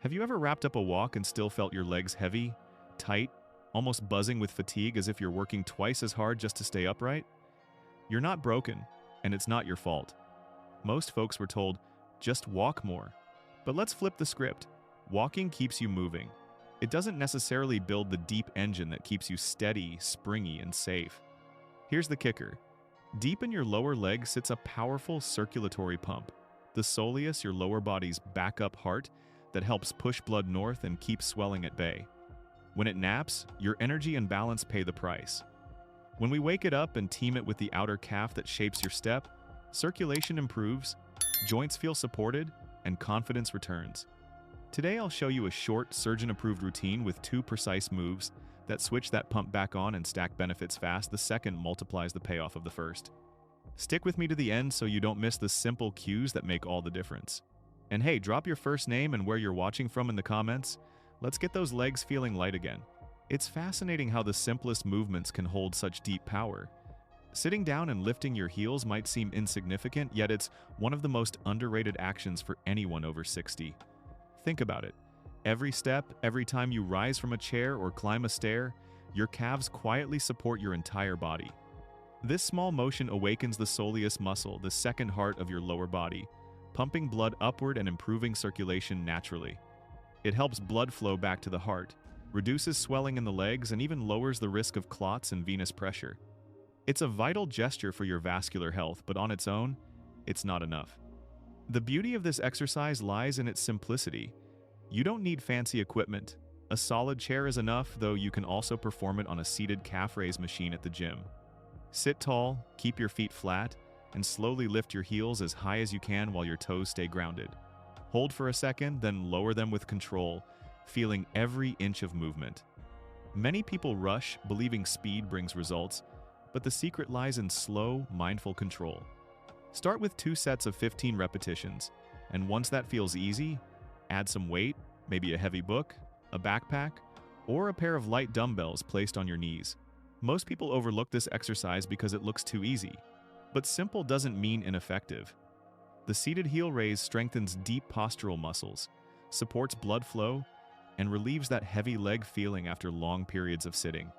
Have you ever wrapped up a walk and still felt your legs heavy, tight, almost buzzing with fatigue as if you're working twice as hard just to stay upright? You're not broken, and it's not your fault. Most folks were told, just walk more. But let's flip the script. Walking keeps you moving. It doesn't necessarily build the deep engine that keeps you steady, springy, and safe. Here's the kicker. Deep in your lower leg sits a powerful circulatory pump, the soleus, your lower body's backup heart, that helps push blood north and keep swelling at bay. When it naps, your energy and balance pay the price. When we wake it up and team it with the outer calf that shapes your step, circulation improves, joints feel supported, and confidence returns. Today I'll show you a short, surgeon-approved routine with 2 precise moves that switch that pump back on and stack benefits fast. The second multiplies the payoff of the first. Stick with me to the end so you don't miss the simple cues that make all the difference. And hey, drop your first name and where you're watching from in the comments. Let's get those legs feeling light again. It's fascinating how the simplest movements can hold such deep power. Sitting down and lifting your heels might seem insignificant, yet it's one of the most underrated actions for anyone over 60. Think about it. Every step, every time you rise from a chair or climb a stair, your calves quietly support your entire body. This small motion awakens the soleus muscle, the second heart of your lower body, pumping blood upward and improving circulation naturally. It helps blood flow back to the heart, reduces swelling in the legs, and even lowers the risk of clots and venous pressure. It's a vital gesture for your vascular health, but on its own, it's not enough. The beauty of this exercise lies in its simplicity. You don't need fancy equipment. A solid chair is enough, though you can also perform it on a seated calf raise machine at the gym. Sit tall, keep your feet flat, and slowly lift your heels as high as you can while your toes stay grounded. Hold for a second, then lower them with control, feeling every inch of movement. Many people rush, believing speed brings results, but the secret lies in slow, mindful control. Start with 2 sets of 15 repetitions, and once that feels easy, add some weight, maybe a heavy book, a backpack, or a pair of light dumbbells placed on your knees. Most people overlook this exercise because it looks too easy. But simple doesn't mean ineffective. The seated heel raise strengthens deep postural muscles, supports blood flow, and relieves that heavy leg feeling after long periods of sitting.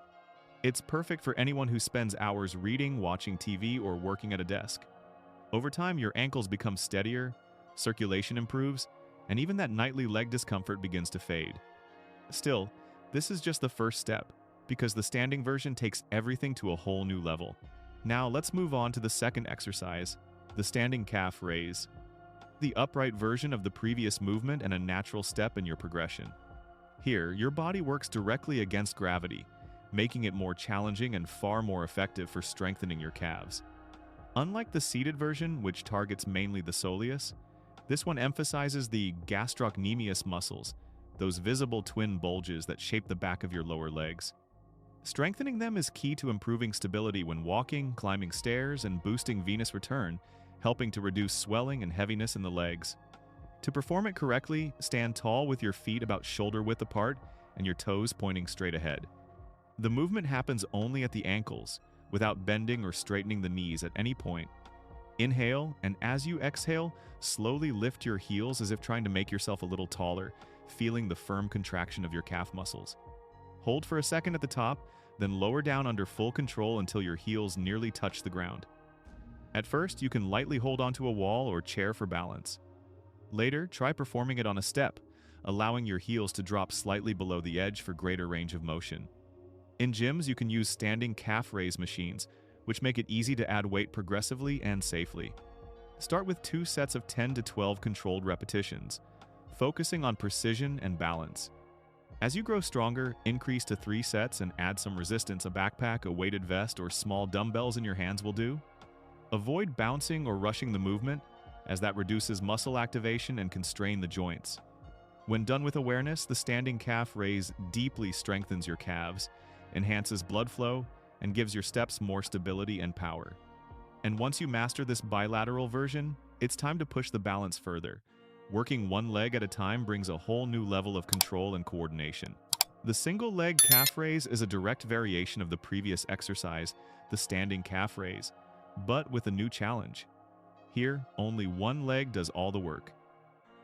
It's perfect for anyone who spends hours reading, watching TV, or working at a desk. Over time, your ankles become steadier, circulation improves, and even that nightly leg discomfort begins to fade. Still, this is just the first step, because the standing version takes everything to a whole new level. Now let's move on to the second exercise, the standing calf raise. The upright version of the previous movement and a natural step in your progression. Here, your body works directly against gravity, making it more challenging and far more effective for strengthening your calves. Unlike the seated version, which targets mainly the soleus, this one emphasizes the gastrocnemius muscles, those visible twin bulges that shape the back of your lower legs. Strengthening them is key to improving stability when walking, climbing stairs, and boosting venous return, helping to reduce swelling and heaviness in the legs. To perform it correctly, stand tall with your feet about shoulder width apart and your toes pointing straight ahead. The movement happens only at the ankles, without bending or straightening the knees at any point. Inhale, and as you exhale, slowly lift your heels as if trying to make yourself a little taller, feeling the firm contraction of your calf muscles. Hold for a second at the top, then lower down under full control until your heels nearly touch the ground. At first, you can lightly hold onto a wall or chair for balance. Later, try performing it on a step, allowing your heels to drop slightly below the edge for greater range of motion. In gyms, you can use standing calf raise machines, which make it easy to add weight progressively and safely. Start with 2 sets of 10 to 12 controlled repetitions, focusing on precision and balance. As you grow stronger, increase to 3 sets and add some resistance. A backpack, a weighted vest, or small dumbbells in your hands will do. Avoid bouncing or rushing the movement, as that reduces muscle activation and can strain the joints. When done with awareness, the standing calf raise deeply strengthens your calves, enhances blood flow, and gives your steps more stability and power. And once you master this bilateral version, it's time to push the balance further. Working one leg at a time brings a whole new level of control and coordination. The single leg calf raise is a direct variation of the previous exercise, the standing calf raise, but with a new challenge. Here, only one leg does all the work.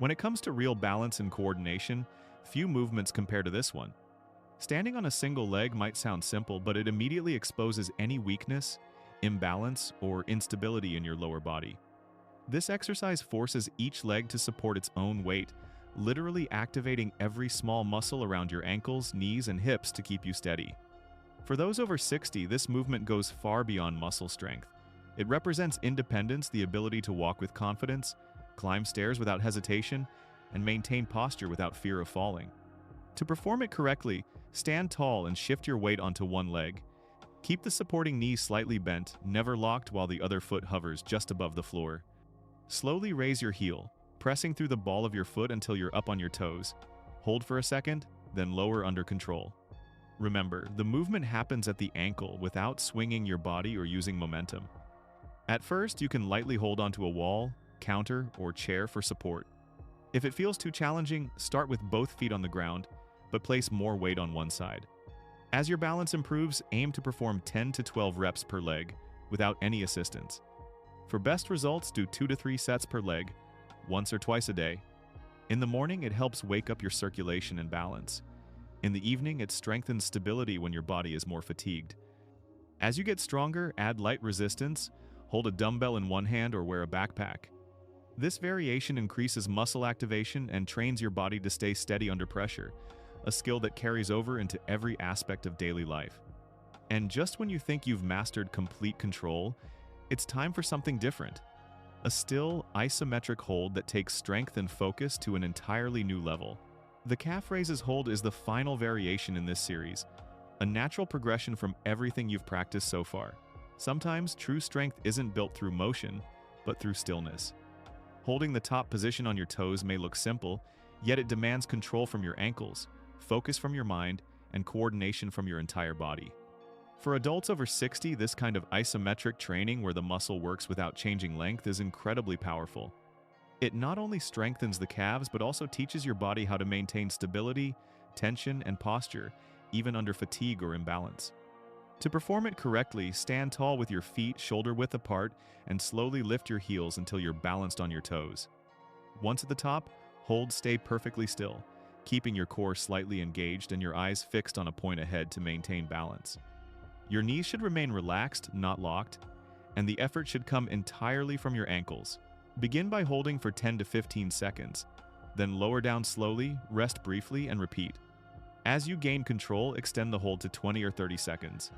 When it comes to real balance and coordination, few movements compare to this one. Standing on a single leg might sound simple, but it immediately exposes any weakness, imbalance, or instability in your lower body. This exercise forces each leg to support its own weight, literally activating every small muscle around your ankles, knees, and hips to keep you steady. For those over 60, this movement goes far beyond muscle strength. It represents independence, the ability to walk with confidence, climb stairs without hesitation, and maintain posture without fear of falling. To perform it correctly, stand tall and shift your weight onto one leg. Keep the supporting knee slightly bent, never locked while the other foot hovers just above the floor. Slowly raise your heel, pressing through the ball of your foot until you're up on your toes. Hold for a second, then lower under control. Remember, the movement happens at the ankle without swinging your body or using momentum. At first, you can lightly hold onto a wall, counter, or chair for support. If it feels too challenging, start with both feet on the ground, but place more weight on one side. As your balance improves, aim to perform 10 to 12 reps per leg without any assistance. For best results, do 2 to 3 sets per leg, once or twice a day. In the morning, it helps wake up your circulation and balance. In the evening, it strengthens stability when your body is more fatigued. As you get stronger, add light resistance, hold a dumbbell in one hand or wear a backpack. This variation increases muscle activation and trains your body to stay steady under pressure, a skill that carries over into every aspect of daily life. And just when you think you've mastered complete control, it's time for something different. A still, isometric hold that takes strength and focus to an entirely new level. The calf raises hold is the final variation in this series, a natural progression from everything you've practiced so far. Sometimes true strength isn't built through motion, but through stillness. Holding the top position on your toes may look simple, yet it demands control from your ankles, focus from your mind, and coordination from your entire body. For adults over 60, this kind of isometric training where the muscle works without changing length is incredibly powerful. It not only strengthens the calves, but also teaches your body how to maintain stability, tension, and posture, even under fatigue or imbalance. To perform it correctly, stand tall with your feet shoulder-width apart and slowly lift your heels until you're balanced on your toes. Once at the top, stay perfectly still, keeping your core slightly engaged and your eyes fixed on a point ahead to maintain balance. Your knees should remain relaxed, not locked, and the effort should come entirely from your ankles. Begin by holding for 10 to 15 seconds, then lower down slowly, rest briefly, and repeat. As you gain control, extend the hold to 20 or 30 seconds.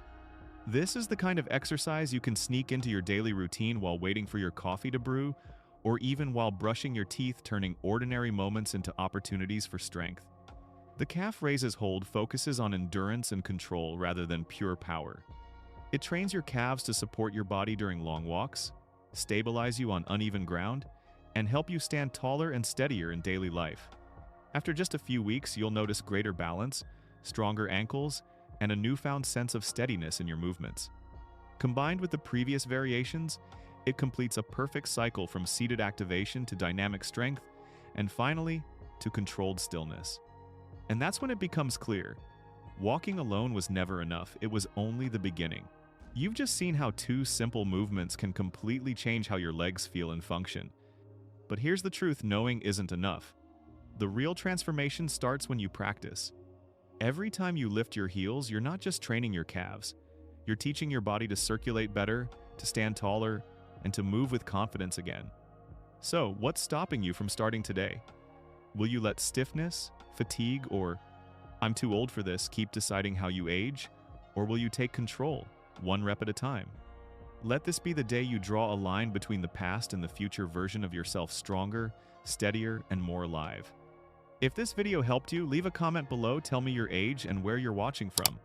This is the kind of exercise you can sneak into your daily routine while waiting for your coffee to brew, or even while brushing your teeth, turning ordinary moments into opportunities for strength. The calf raises hold focuses on endurance and control rather than pure power. It trains your calves to support your body during long walks, stabilize you on uneven ground, and help you stand taller and steadier in daily life. After just a few weeks, you'll notice greater balance, stronger ankles, and a newfound sense of steadiness in your movements. Combined with the previous variations, it completes a perfect cycle from seated activation to dynamic strength, and finally, to controlled stillness. And that's when it becomes clear. Walking alone was never enough, it was only the beginning. You've just seen how 2 simple movements can completely change how your legs feel and function. But here's the truth, knowing isn't enough. The real transformation starts when you practice. Every time you lift your heels, you're not just training your calves. You're teaching your body to circulate better, to stand taller, and to move with confidence again. So, what's stopping you from starting today? Will you let stiffness, fatigue, or "I'm too old for this" keep deciding how you age? Or will you take control, one rep at a time? Let this be the day you draw a line between the past and the future version of yourself, stronger, steadier, and more alive. If this video helped you, leave a comment below, tell me your age and where you're watching from.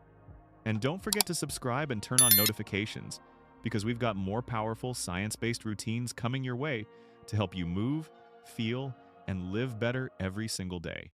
And don't forget to subscribe and turn on notifications, because we've got more powerful science-based routines coming your way to help you move, feel, and live better every single day.